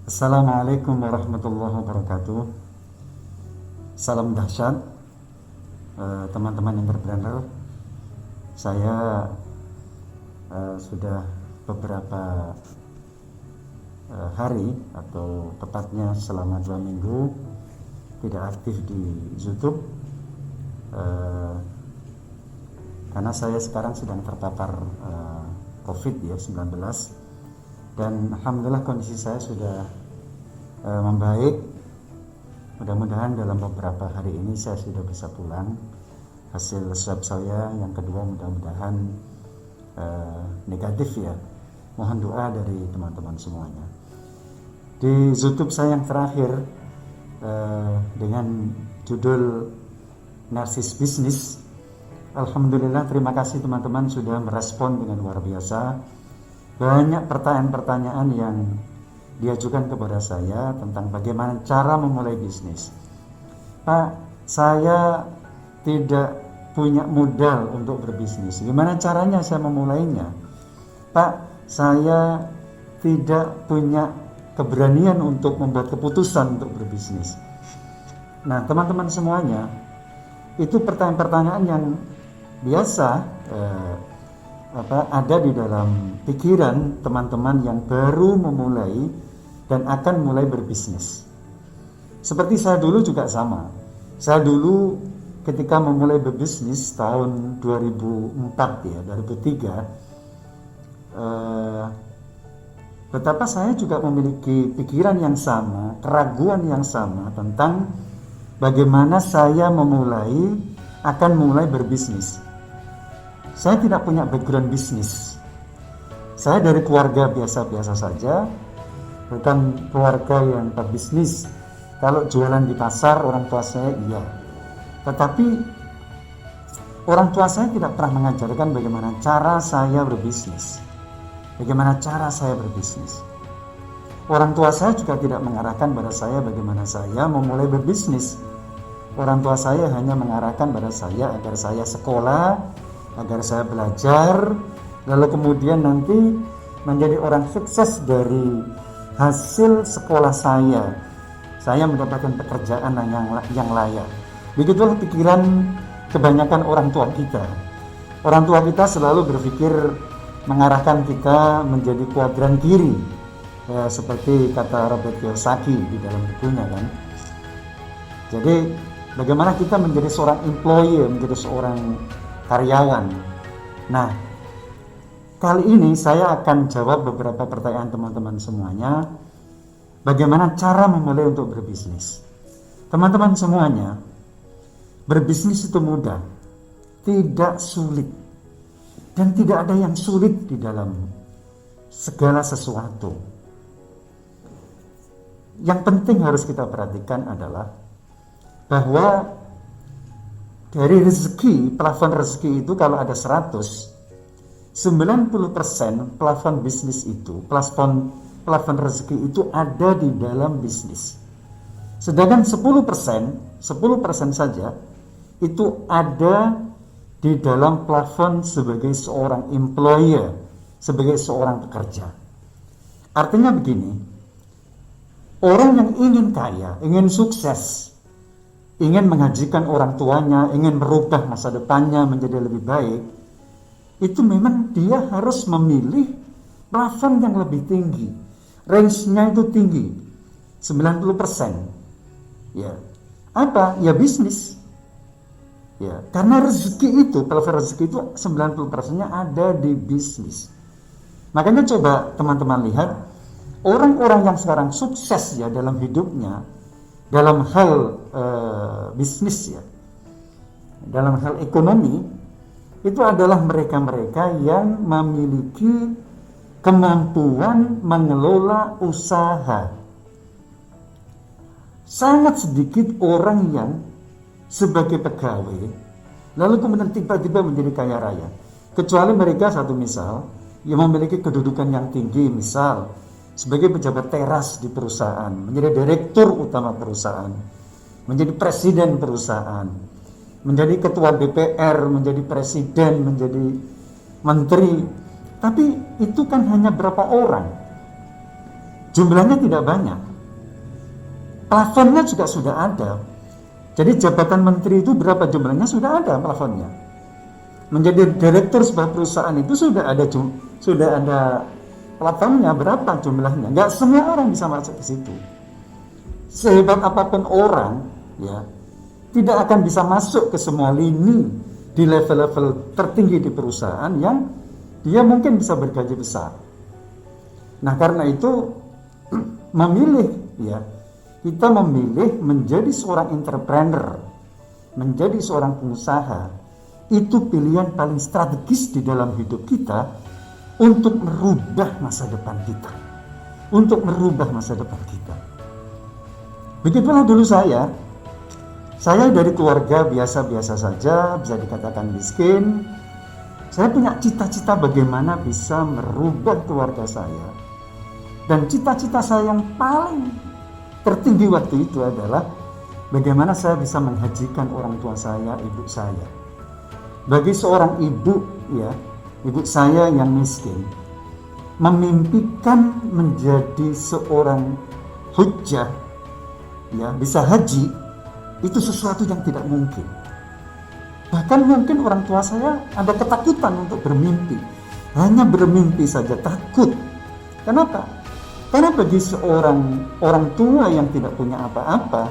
Assalamualaikum warahmatullahi wabarakatuh. Salam dahsyat, teman-teman entrepreneur. Saya sudah beberapa hari atau tepatnya selama 2 minggu tidak aktif di YouTube karena saya sekarang sedang terpapar COVID-19, dan alhamdulillah kondisi saya sudah membaik. Mudah-mudahan dalam beberapa hari ini saya sudah bisa pulang. Hasil swab saya yang kedua mudah-mudahan negatif ya. Mohon doa dari teman-teman semuanya. Di YouTube saya yang terakhir dengan judul Narsis Bisnis, alhamdulillah terima kasih teman-teman sudah merespon dengan luar biasa. Banyak pertanyaan-pertanyaan yang diajukan kepada saya tentang bagaimana cara memulai bisnis. Pak, saya tidak punya modal untuk berbisnis. Gimana caranya saya memulainya? Pak, saya tidak punya keberanian untuk membuat keputusan untuk berbisnis. Nah, teman-teman semuanya, itu pertanyaan-pertanyaan yang biasa ada di dalam pikiran teman-teman yang baru memulai dan akan mulai berbisnis. Seperti saya dulu juga sama. Saya dulu ketika memulai berbisnis tahun 2004 ya, 2003, betapa saya juga memiliki pikiran yang sama, keraguan yang sama tentang bagaimana saya akan mulai berbisnis. Saya tidak punya background bisnis. Saya dari keluarga biasa-biasa saja, bukan keluarga yang berbisnis. Kalau jualan di pasar orang tua saya iya, tetapi orang tua saya tidak pernah mengajarkan bagaimana cara saya berbisnis. Bagaimana cara saya berbisnis. Orang tua saya juga tidak mengarahkan pada saya bagaimana saya memulai berbisnis. Orang tua saya hanya mengarahkan pada saya agar saya sekolah, agar saya belajar, lalu kemudian nanti menjadi orang sukses dari hasil sekolah saya. Saya mendapatkan pekerjaan yang layak. Begitulah pikiran kebanyakan orang tua kita. Orang tua kita selalu berpikir mengarahkan kita menjadi kuadran kiri, seperti kata Robert Kiyosaki di dalam bukunya kan. Jadi bagaimana kita menjadi seorang employee, menjadi seorang karyawan. Nah, kali ini saya akan jawab beberapa pertanyaan teman-teman semuanya. Bagaimana cara memulai untuk berbisnis? Teman-teman semuanya, berbisnis itu mudah, tidak sulit, dan tidak ada yang sulit di dalam segala sesuatu. Yang penting harus kita perhatikan adalah bahwa dari rezeki, plafon rezeki itu kalau ada 100, 90% plafon bisnis itu, plafon rezeki itu ada di dalam bisnis. Sedangkan 10% saja itu ada di dalam plafon sebagai seorang employer, sebagai seorang pekerja. Artinya begini, orang yang ingin kaya, ingin sukses, ingin menghajikan orang tuanya, ingin merubah masa depannya menjadi lebih baik, itu memang dia harus memilih plafon yang lebih tinggi. Range-nya itu tinggi, 90%. Ya. Apa? Ya bisnis. Ya, karena rezeki itu, plafon rezeki itu 90%-nya ada di bisnis. Makanya coba teman-teman lihat orang-orang yang sekarang sukses ya dalam hidupnya, dalam hal bisnis ya, dalam hal ekonomi, itu adalah mereka-mereka yang memiliki kemampuan mengelola usaha. Sangat sedikit orang yang sebagai pegawai lalu kemudian tiba-tiba menjadi kaya raya, kecuali mereka satu misal yang memiliki kedudukan yang tinggi, misal sebagai pejabat teras di perusahaan, menjadi direktur utama perusahaan, menjadi presiden perusahaan, menjadi ketua DPR, menjadi presiden, menjadi menteri. Tapi itu kan hanya berapa orang. Jumlahnya tidak banyak. Plafonnya juga sudah ada. Jadi jabatan menteri itu berapa jumlahnya sudah ada plafonnya. Menjadi direktur sebuah perusahaan itu sudah ada plafonnya berapa jumlahnya. Nggak semua orang bisa masuk ke situ. Sehebat apapun orang, ya, tidak akan bisa masuk ke semua lini di level-level tertinggi di perusahaan yang dia mungkin bisa bergaji besar. Nah, karena itu kita memilih menjadi seorang entrepreneur, menjadi seorang pengusaha, itu pilihan paling strategis di dalam hidup kita untuk merubah masa depan kita. Untuk merubah masa depan kita. Begitulah dulu saya dari keluarga biasa-biasa saja, bisa dikatakan miskin. Saya punya cita-cita bagaimana bisa merubah keluarga saya. Dan cita-cita saya yang paling tertinggi waktu itu adalah bagaimana saya bisa menghajikan orang tua saya, ibu saya. Bagi seorang ibu, ya, ibu saya yang miskin, memimpikan menjadi seorang hujjah, ya, bisa haji, itu sesuatu yang tidak mungkin. Bahkan mungkin orang tua saya ada ketakutan untuk bermimpi. Hanya bermimpi saja takut. Kenapa? Karena bagi seorang orang tua yang tidak punya apa-apa,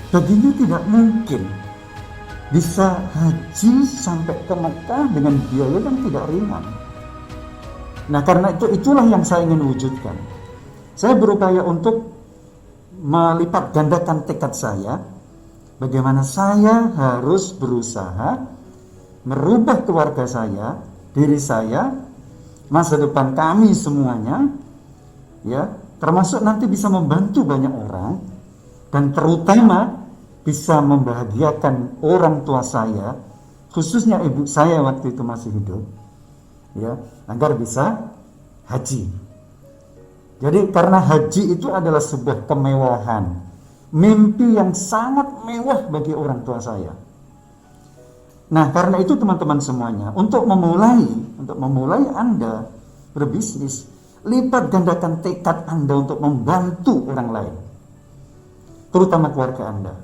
baginya tidak mungkin bisa haji sampai ke Mekah dengan biaya yang tidak ringan. Nah, karena itulah yang saya ingin wujudkan. Saya berupaya untuk melipat gandakan tekad saya, bagaimana saya harus berusaha merubah keluarga saya, diri saya, masa depan kami semuanya, ya, termasuk nanti bisa membantu banyak orang, dan terutama bisa membahagiakan orang tua saya, khususnya ibu saya waktu itu masih hidup, ya, agar bisa haji. Jadi karena haji itu adalah sebuah kemewahan, mimpi yang sangat mewah bagi orang tua saya. Nah, karena itu teman-teman semuanya, untuk memulai Anda berbisnis, lipat gandakan tekad Anda untuk membantu orang lain, terutama keluarga Anda.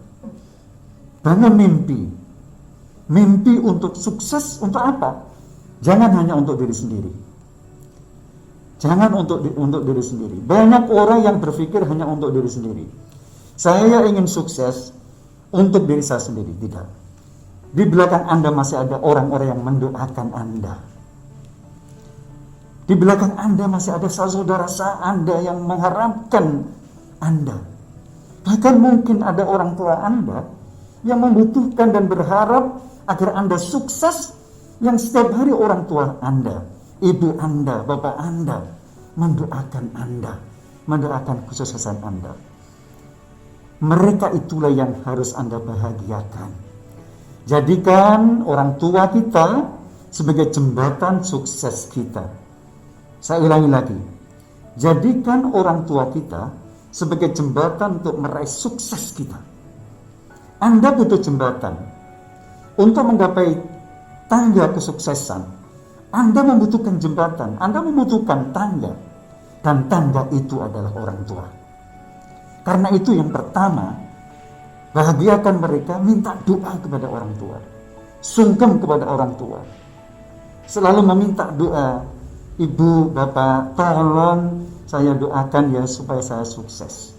Bangun mimpi untuk sukses. Untuk apa? Jangan hanya untuk diri sendiri. Jangan untuk diri sendiri. Banyak orang yang berpikir hanya untuk diri sendiri. Saya ingin sukses untuk diri saya sendiri. Tidak. Di belakang Anda masih ada orang-orang yang mendoakan Anda. Di belakang Anda masih ada saudara Anda yang mengharapkan Anda. Bahkan mungkin ada orang tua Anda yang membutuhkan dan berharap agar Anda sukses, yang setiap hari orang tua Anda, ibu Anda, bapak Anda mendoakan Anda, mendoakan kesuksesan Anda. Mereka itulah yang harus Anda bahagiakan. Jadikan orang tua kita sebagai jembatan sukses kita. Saya ulangi lagi. Jadikan orang tua kita sebagai jembatan untuk meraih sukses kita. Anda butuh jembatan untuk menggapai tangga kesuksesan. Anda membutuhkan jembatan, Anda membutuhkan tangga, dan tangga itu adalah orang tua. Karena itu yang pertama, bahagiakan mereka, minta doa kepada orang tua, sungkem kepada orang tua, selalu meminta doa. Ibu, bapak, tolong saya doakan ya supaya saya sukses.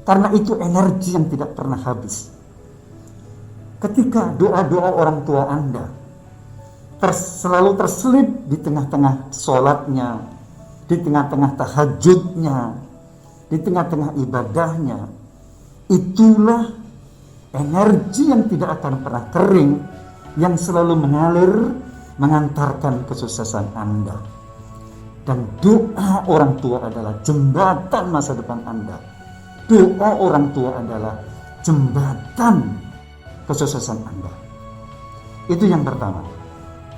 Karena itu energi yang tidak pernah habis. Ketika doa-doa orang tua Anda selalu terselip di tengah-tengah sholatnya, di tengah-tengah tahajudnya, di tengah-tengah ibadahnya, itulah energi yang tidak akan pernah kering, yang selalu mengalir, mengantarkan kesuksesan Anda. Dan doa orang tua adalah jembatan masa depan Anda. Doa orang tua adalah jembatan kesuksesan Anda. Itu yang pertama.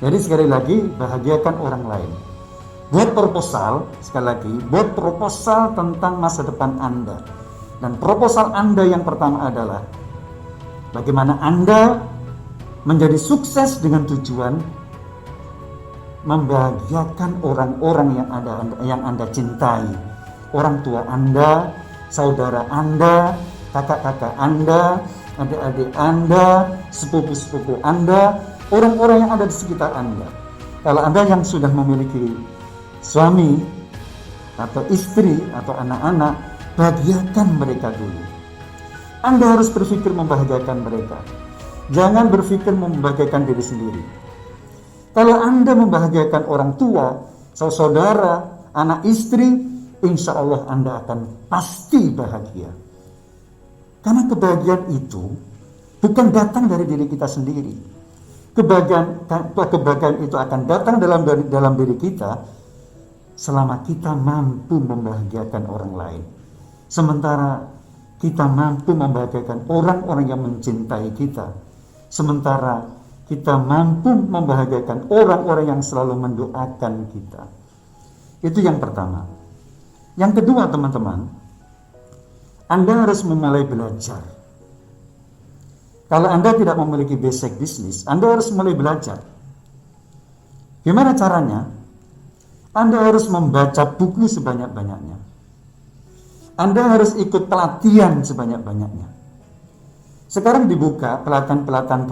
Jadi sekali lagi, bahagiakan orang lain. Buat proposal, sekali lagi, buat proposal tentang masa depan Anda. Dan proposal Anda yang pertama adalah bagaimana Anda menjadi sukses dengan tujuan membahagiakan orang-orang yang Anda cintai, orang tua Anda, saudara Anda, kakak-kakak Anda, adik-adik Anda, sepupu-sepupu Anda, orang-orang yang ada di sekitar Anda. Kalau Anda yang sudah memiliki suami atau istri atau anak-anak, bahagiakan mereka dulu. Anda harus berpikir membahagiakan mereka. Jangan berpikir membahagiakan diri sendiri. Kalau Anda membahagiakan orang tua, saudara, anak istri, insya Allah Anda akan pasti bahagia. Karena kebahagiaan itu bukan datang dari diri kita sendiri. Kebahagiaan itu akan datang dalam diri kita selama kita mampu membahagiakan orang lain. Sementara kita mampu membahagiakan orang-orang yang mencintai kita. Sementara kita mampu membahagiakan orang-orang yang selalu mendoakan kita. Itu yang pertama. Yang kedua, teman-teman, Anda harus memulai belajar. Kalau Anda tidak memiliki basic bisnis, Anda harus mulai belajar. Gimana caranya? Anda harus membaca buku sebanyak-banyaknya. Anda harus ikut pelatihan sebanyak-banyaknya. Sekarang dibuka pelatihan-pelatihan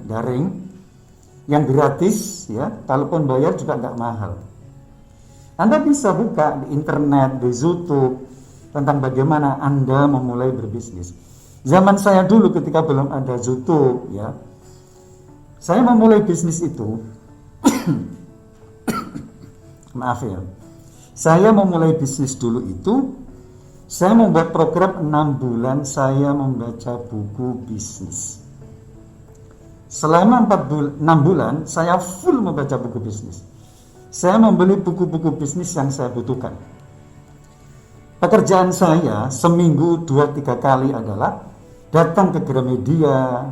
daring yang gratis ya, kalaupun bayar juga nggak mahal. Anda bisa buka di internet, di YouTube tentang bagaimana Anda memulai berbisnis. Zaman saya dulu ketika belum ada YouTube ya, saya memulai bisnis itu maaf ya, saya memulai bisnis dulu itu, saya membuat program 6 bulan saya membaca buku bisnis. Selama 6 bulan saya full membaca buku bisnis. Saya membeli buku-buku bisnis yang saya butuhkan. Pekerjaan saya seminggu 2-3 kali adalah datang ke Gramedia,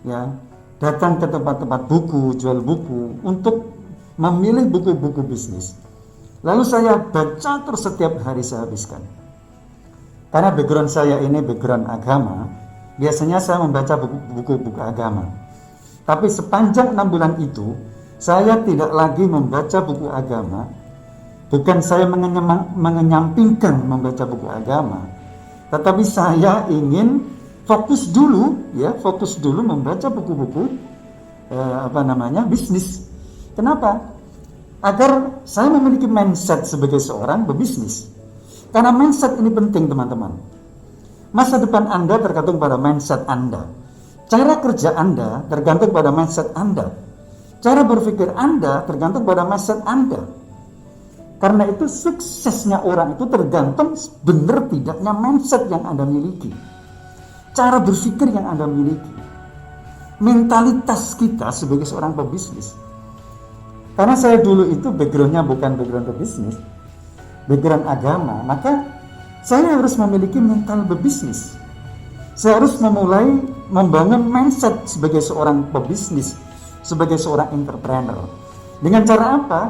ya, datang ke tempat-tempat buku, jual buku untuk memilih buku-buku bisnis. Lalu saya baca terus setiap hari saya habiskan. Karena background saya ini background agama, biasanya saya membaca buku-buku agama. Tapi sepanjang 6 bulan itu, saya tidak lagi membaca buku agama. Bukan saya mengenyampingkan membaca buku agama, tetapi saya ingin fokus dulu membaca buku-buku bisnis. Kenapa? Agar saya memiliki mindset sebagai seorang pebisnis. Karena mindset ini penting, teman-teman. Masa depan Anda tergantung pada mindset Anda. Cara kerja Anda tergantung pada mindset Anda. Cara berpikir Anda tergantung pada mindset Anda. Karena itu suksesnya orang itu tergantung benar tidaknya mindset yang Anda miliki. Cara berpikir yang Anda miliki. Mentalitas kita sebagai seorang pebisnis. Karena saya dulu itu backgroundnya bukan background pebisnis, background agama, maka saya harus memiliki mental berbisnis. Saya harus memulai membangun mindset sebagai seorang pebisnis, sebagai seorang entrepreneur. Dengan cara apa?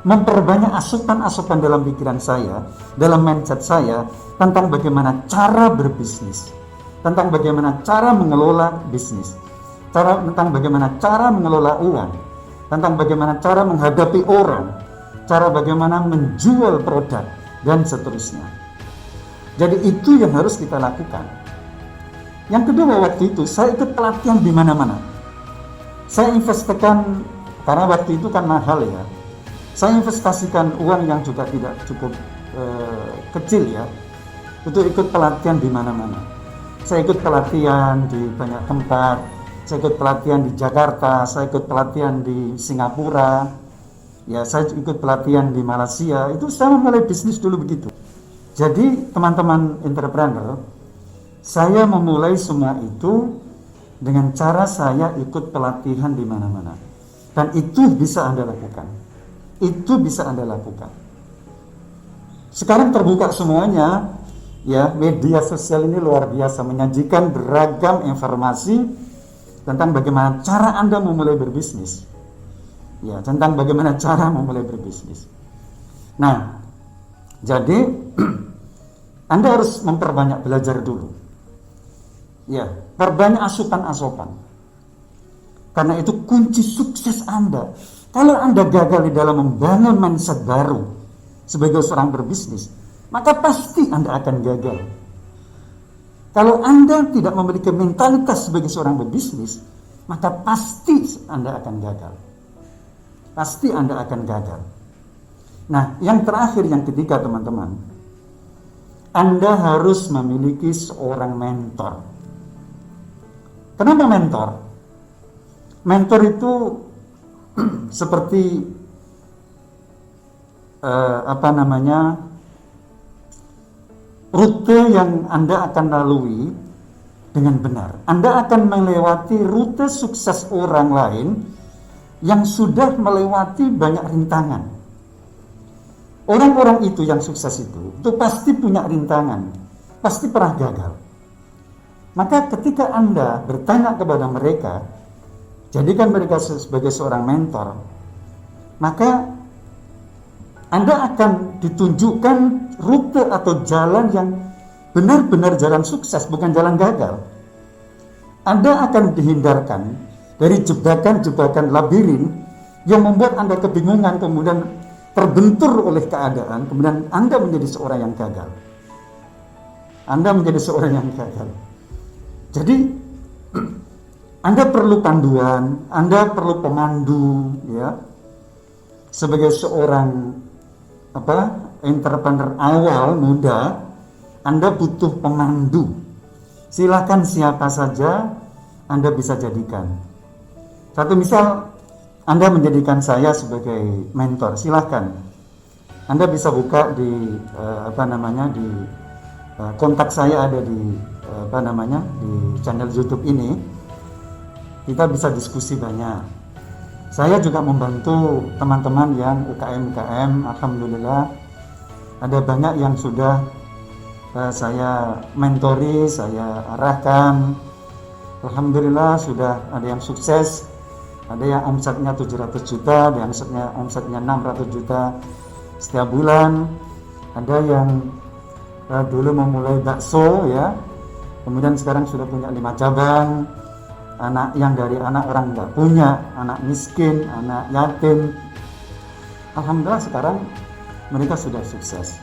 Memperbanyak asupan-asupan dalam pikiran saya, dalam mindset saya, tentang bagaimana cara berbisnis, tentang bagaimana cara mengelola bisnis, tentang bagaimana cara mengelola uang, tentang bagaimana cara menghadapi orang, cara bagaimana menjual produk, dan seterusnya. Jadi itu yang harus kita lakukan. Yang kedua, waktu itu saya ikut pelatihan di mana-mana. Saya investasikan, karena waktu itu kan mahal ya, saya investasikan uang yang juga tidak cukup kecil ya, itu ikut pelatihan di mana-mana. Saya ikut pelatihan di banyak tempat, saya ikut pelatihan di Jakarta, saya ikut pelatihan di Singapura, ya saya ikut pelatihan di Malaysia. Itu saya memulai bisnis dulu begitu. Jadi teman-teman entrepreneur, saya memulai semua itu dengan cara saya ikut pelatihan di mana-mana. Dan itu bisa Anda lakukan. Itu bisa Anda lakukan. Sekarang terbuka semuanya, ya, media sosial ini luar biasa menyajikan beragam informasi tentang bagaimana cara Anda memulai berbisnis. Ya, tentang bagaimana cara memulai berbisnis. Nah, jadi Anda harus memperbanyak belajar dulu. Ya, perbanyak asupan-asupan. Karena itu kunci sukses Anda. Kalau Anda gagal di dalam membangun mindset baru sebagai seorang berbisnis, maka pasti Anda akan gagal. Kalau Anda tidak memiliki mentalitas sebagai seorang pebisnis, maka pasti Anda akan gagal. Pasti Anda akan gagal. Nah, yang terakhir, yang ketiga teman-teman, Anda harus memiliki seorang mentor. Kenapa mentor? Mentor itu seperti rute yang Anda akan lalui dengan benar. Anda akan melewati rute sukses orang lain yang sudah melewati banyak rintangan. Orang-orang itu yang sukses itu pasti punya rintangan, pasti pernah gagal. Maka ketika Anda bertanya kepada mereka, jadikan mereka sebagai seorang mentor, maka Anda akan ditunjukkan rute atau jalan yang benar-benar jalan sukses, bukan jalan gagal. Anda akan dihindarkan dari jebakan-jebakan labirin yang membuat Anda kebingungan, kemudian terbentur oleh keadaan, kemudian Anda menjadi seorang yang gagal. Anda menjadi seorang yang gagal. Jadi Anda perlu panduan, Anda perlu pemandu, ya. Sebagai seorang entrepreneur awal muda, Anda butuh pemandu. Silakan siapa saja Anda bisa jadikan. Satu misal, Anda menjadikan saya sebagai mentor, silakan. Anda bisa buka di di kontak saya ada di di channel YouTube ini. Kita bisa diskusi banyak. Saya juga membantu teman-teman yang UKM, alhamdulillah ada banyak yang sudah saya mentori, saya arahkan. Alhamdulillah sudah ada yang sukses, ada yang omsetnya 700 juta, ada yang omsetnya 600 juta setiap bulan, ada yang dulu memulai bakso, ya, kemudian sekarang sudah punya 5 cabang. Anak yang dari anak orang nggak punya, anak miskin, anak yatim, alhamdulillah sekarang mereka sudah sukses.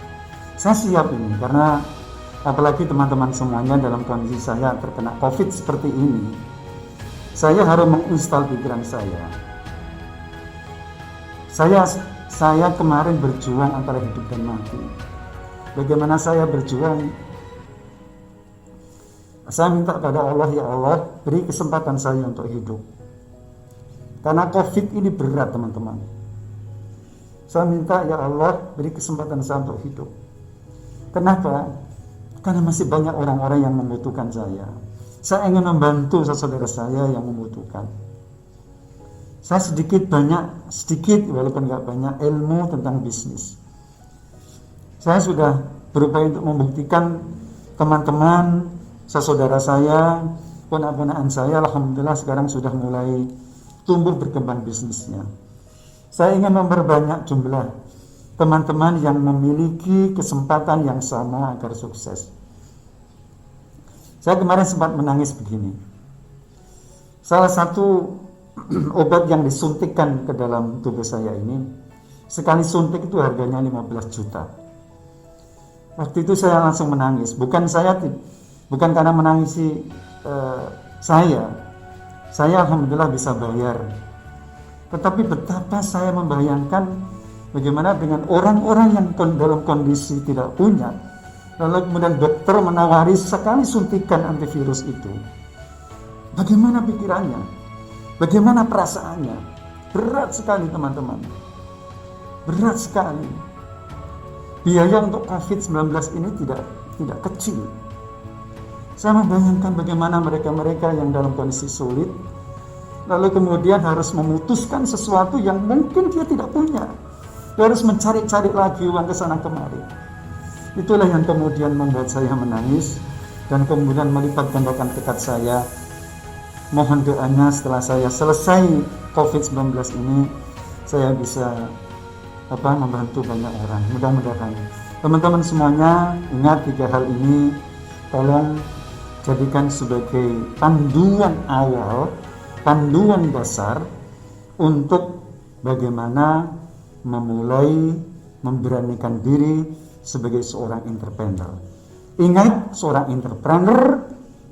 Saya siap ini karena apalagi teman-teman semuanya dalam kondisi saya terkena COVID seperti ini, saya harus menginstal pikiran saya. Saya kemarin berjuang antara hidup dan mati. Bagaimana saya berjuang? Saya minta kepada Allah, ya Allah, beri kesempatan saya untuk hidup. Karena COVID ini berat, teman-teman. Saya minta, ya Allah, beri kesempatan saya untuk hidup. Kenapa? Karena masih banyak orang-orang yang membutuhkan saya. Saya ingin membantu saudara saya yang membutuhkan. Saya sedikit walaupun nggak banyak ilmu tentang bisnis. Saya sudah berupaya untuk membuktikan teman-teman, saudara saya, ponak-ponakan saya, alhamdulillah sekarang sudah mulai tumbuh berkembang bisnisnya. Saya ingin memperbanyak jumlah teman-teman yang memiliki kesempatan yang sama agar sukses. Saya kemarin sempat menangis begini. Salah satu obat yang disuntikkan ke dalam tubuh saya ini, sekali suntik itu harganya 15 juta. Waktu itu saya langsung menangis. Bukan karena menangisi saya alhamdulillah bisa bayar, tetapi betapa saya membayangkan bagaimana dengan orang-orang yang dalam kondisi tidak punya, lalu kemudian dokter menawari sekali suntikan antivirus itu. Bagaimana pikirannya, bagaimana perasaannya? Berat sekali, teman-teman, berat sekali. Biaya untuk COVID-19 ini tidak kecil. Saya membayangkan bagaimana mereka-mereka yang dalam kondisi sulit, lalu kemudian harus memutuskan sesuatu yang mungkin dia tidak punya. Dia harus mencari-cari lagi uang ke sana kemari. Itulah yang kemudian membuat saya menangis dan kemudian melipat gandakan tekad saya. Mohon doanya setelah saya selesai COVID-19 ini, saya bisa membantu banyak orang. Mudah-mudahan teman-teman semuanya ingat 3 hal ini, tolong jadikan sebagai panduan awal, panduan dasar untuk bagaimana memulai memberanikan diri sebagai seorang entrepreneur. Ingat, seorang entrepreneur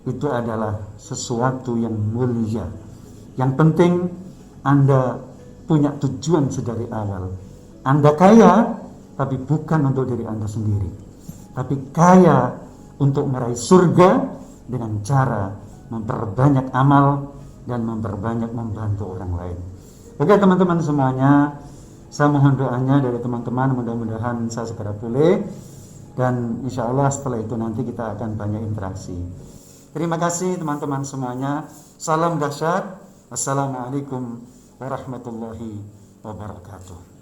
itu adalah sesuatu yang mulia. Yang penting Anda punya tujuan sedari awal. Anda kaya, tapi bukan untuk diri Anda sendiri, tapi kaya untuk meraih surga dengan cara memperbanyak amal dan memperbanyak membantu orang lain. Oke teman-teman semuanya, saya mohon doanya dari teman-teman, mudah-mudahan saya segera pulih, dan insya Allah setelah itu nanti kita akan banyak interaksi. Terima kasih teman-teman semuanya. Salam dahsyat. Assalamualaikum warahmatullahi wabarakatuh.